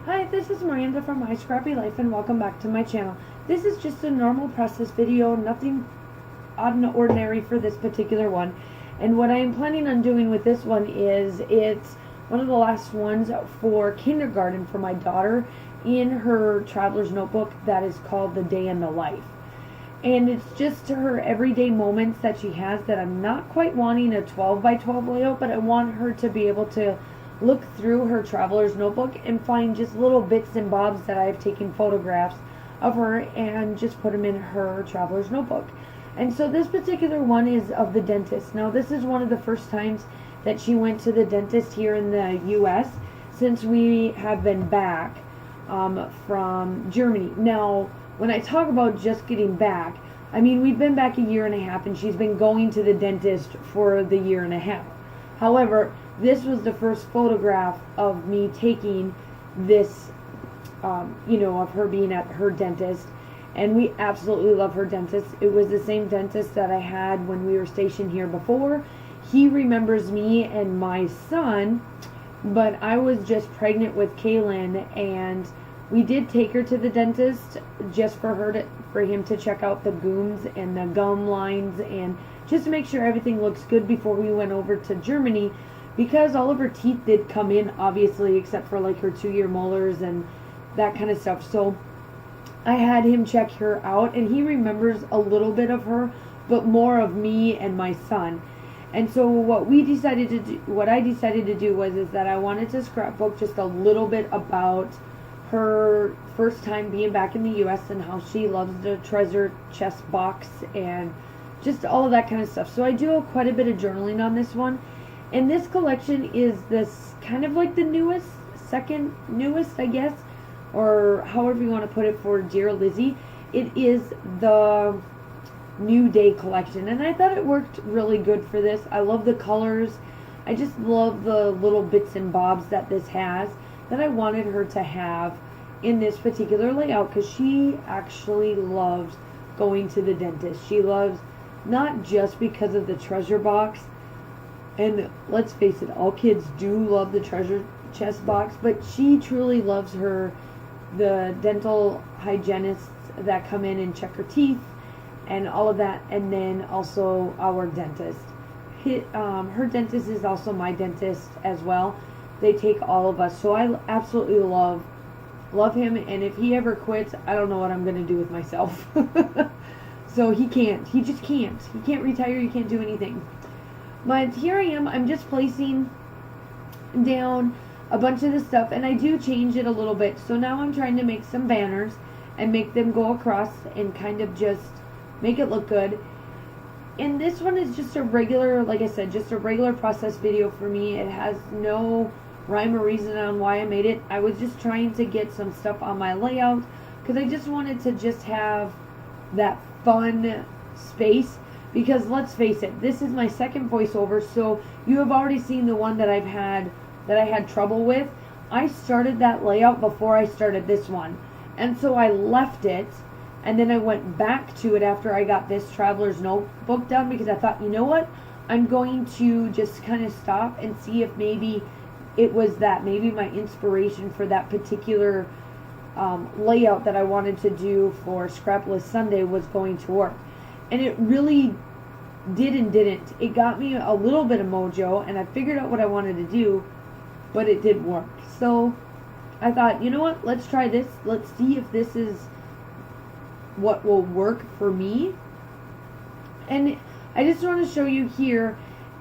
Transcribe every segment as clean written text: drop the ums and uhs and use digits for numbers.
Hi, this is Miranda from My Scrappy Life and welcome back to my channel. This is just a normal process video, nothing out of the ordinary for this particular one. And what I am planning on doing with this one is it's one of the last ones for kindergarten for my daughter in her traveler's notebook that is called The Day in the Life. And it's just her everyday moments that she has that I'm not quite wanting a 12 by 12 layout, but I want her to be able to look through her traveler's notebook and find just little bits and bobs that I've taken photographs of her and just put them in her traveler's notebook. And so this particular one is of the dentist. Now this is one of the first times that she went to the dentist here in the US since we have been back from Germany. Now when I talk about just getting back, I mean we've been back a year and a half and she's been going to the dentist for the year and a half. However, this was the first photograph of me taking this, of her being at her dentist. And we absolutely love her dentist. It was the same dentist that I had when we were stationed here before. He remembers me and my son, but I was just pregnant with Kaylin, and we did take her to the dentist just for him to check out the gums and the gum lines and just to make sure everything looks good before we went over to Germany, because all of her teeth did come in, obviously, except for like her 2-year molars and that kind of stuff. So I had him check her out, and he remembers a little bit of her, but more of me and my son. And so what I decided to do was that I wanted to scrapbook just a little bit about her first time being back in the U.S. and how she loves the treasure chest box and just all of that kind of stuff. So I do quite a bit of journaling on this one. And this collection is this kind of like the second newest, I guess, or however you want to put it for Dear Lizzie. It is the New Day collection, and I thought it worked really good for this. I love the colors. I just love the little bits and bobs that this has that I wanted her to have in this particular layout, because she actually loves going to the dentist. She loves, not just because of the treasure box, and let's face it, all kids do love the treasure chest box, but she truly loves the dental hygienists that come in and check her teeth and all of that, and then also our dentist. Her dentist is also my dentist as well. They take all of us, so I absolutely love him, and if he ever quits, I don't know what I'm going to do with myself. So he just can't. He can't retire, he can't do anything. But here I am, I'm just placing down a bunch of the stuff, and I do change it a little bit. So now I'm trying to make some banners and make them go across and kind of just make it look good. And this one is just a regular, like I said, just a regular process video for me. It has no rhyme or reason on why I made it. I was just trying to get some stuff on my layout because I just wanted to just have that fun space. Because let's face it, this is my second voiceover, so you have already seen the one that I had trouble with. I started that layout before I started this one, and so I left it, and then I went back to it after I got this traveler's notebook done, because I thought, you know what, I'm going to just kind of stop and see if maybe it was that, maybe my inspiration for that particular layout that I wanted to do for Scrapless Sunday was going to work. And it really did and didn't. It got me a little bit of mojo, and I figured out what I wanted to do, but it didn't work. So I thought, you know what, let's try this. Let's see if this is what will work for me. And I just want to show you here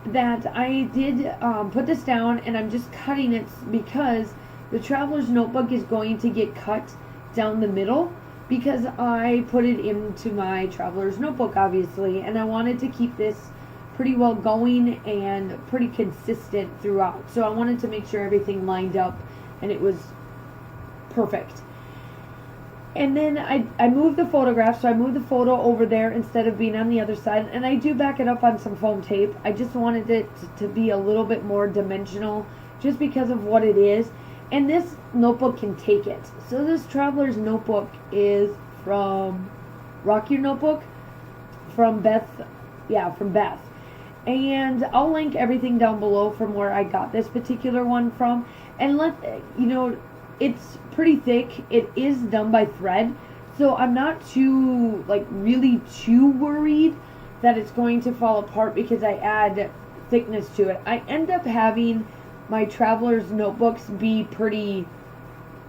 that I did put this down, and I'm just cutting it because the traveler's notebook is going to get cut down the middle, because I put it into my traveler's notebook, obviously, and I wanted to keep this pretty well going and pretty consistent throughout. So I wanted to make sure everything lined up and it was perfect. And then I moved the photograph, so I moved the photo over there instead of being on the other side, and I do back it up on some foam tape. I just wanted it to be a little bit more dimensional just because of what it is. And this notebook can take it. So this traveler's notebook is from Rock Your Notebook, from Beth. And I'll link everything down below from where I got this particular one from. And it's pretty thick. It is done by thread, so I'm not too, like, really too worried that it's going to fall apart because I add thickness to it. I end up having my traveler's notebooks be pretty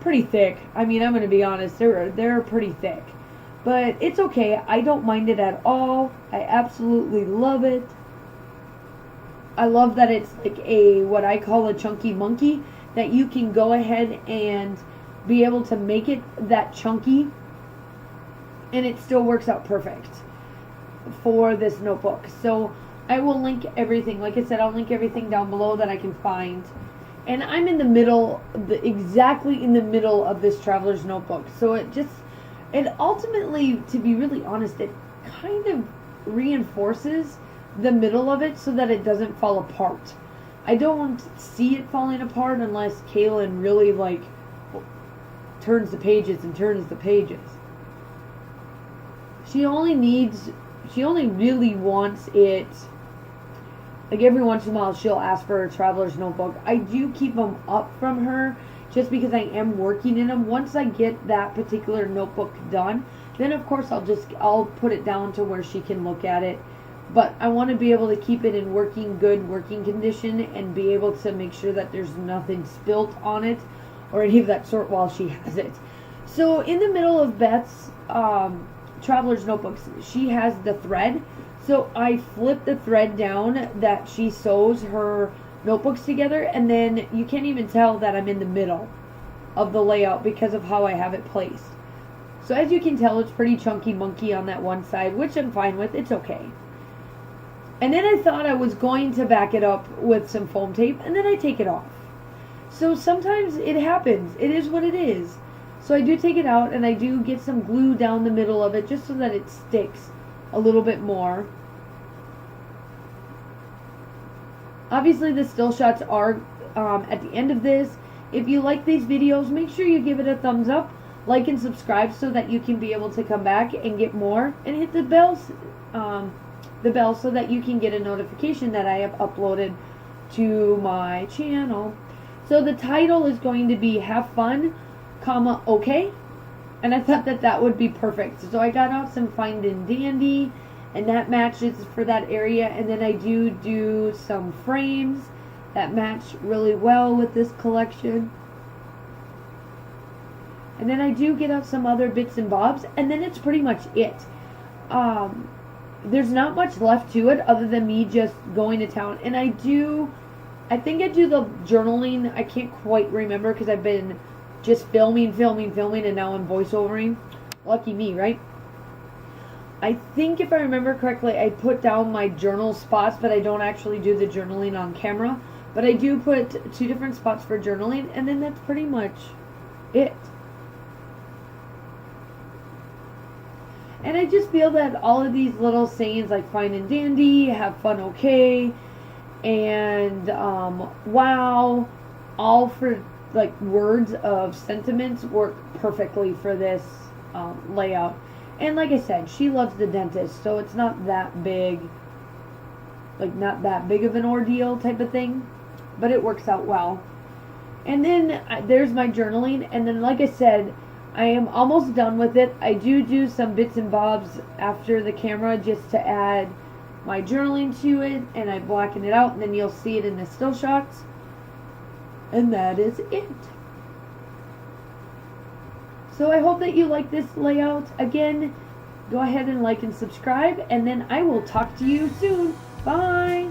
thick. I mean, I'm going to be honest, they're pretty thick. But it's okay. I don't mind it at all. I absolutely love it. I love that it's like what I call a chunky monkey, that you can go ahead and be able to make it that chunky and it still works out perfect for this notebook. So I will link everything. Like I said, I'll link everything down below that I can find. And I'm in the middle, exactly in the middle of this traveler's notebook. So it ultimately, to be really honest, it kind of reinforces the middle of it so that it doesn't fall apart. I don't see it falling apart unless Kaylin really, like, turns the pages and turns the pages. She only really wants it, like, every once in a while she'll ask for a traveler's notebook. I do keep them up from her just because I am working in them. Once I get that particular notebook done, then of course I'll put it down to where she can look at it. But I want to be able to keep it in good working condition and be able to make sure that there's nothing spilt on it or any of that sort while she has it. So in the middle of Beth's traveler's notebooks, she has the thread. So I flip the thread down that she sews her notebooks together, and then you can't even tell that I'm in the middle of the layout because of how I have it placed. So as you can tell, it's pretty chunky monkey on that one side, which I'm fine with. It's okay. And then I thought I was going to back it up with some foam tape, and then I take it off. So sometimes it happens. It is what it is. So I do take it out, and I do get some glue down the middle of it just so that it sticks a little bit more. Obviously, the still shots are at the end of this. If you like these videos, make sure you give it a thumbs up, like and subscribe so that you can be able to come back and get more, and hit the bell so that you can get a notification that I have uploaded to my channel. So the title is going to be Have Fun, okay. And I thought that would be perfect. So I got out some Find and Dandy, and that matches for that area. And then I do some frames that match really well with this collection. And then I do get out some other bits and bobs, and then it's pretty much it. There's not much left to it other than me just going to town. And I think I do the journaling. I can't quite remember because I've been just filming, and now I'm voiceovering. Lucky me, right? I think if I remember correctly, I put down my journal spots, but I don't actually do the journaling on camera. But I do put 2 different spots for journaling, and then that's pretty much it. And I just feel that all of these little sayings like Fine and Dandy, Have Fun, okay, and wow, all for like words of sentiments work perfectly for this layout. And like I said, she loves the dentist, so it's not that big, like not that big of an ordeal type of thing, but it works out well. And then there's my journaling, and then like I said, I am almost done with it. I do some bits and bobs after the camera just to add my journaling to it, and I blacken it out, and then you'll see it in the still shots. And that is it. So I hope that you like this layout. Again, go ahead and like and subscribe, and then I will talk to you soon. Bye!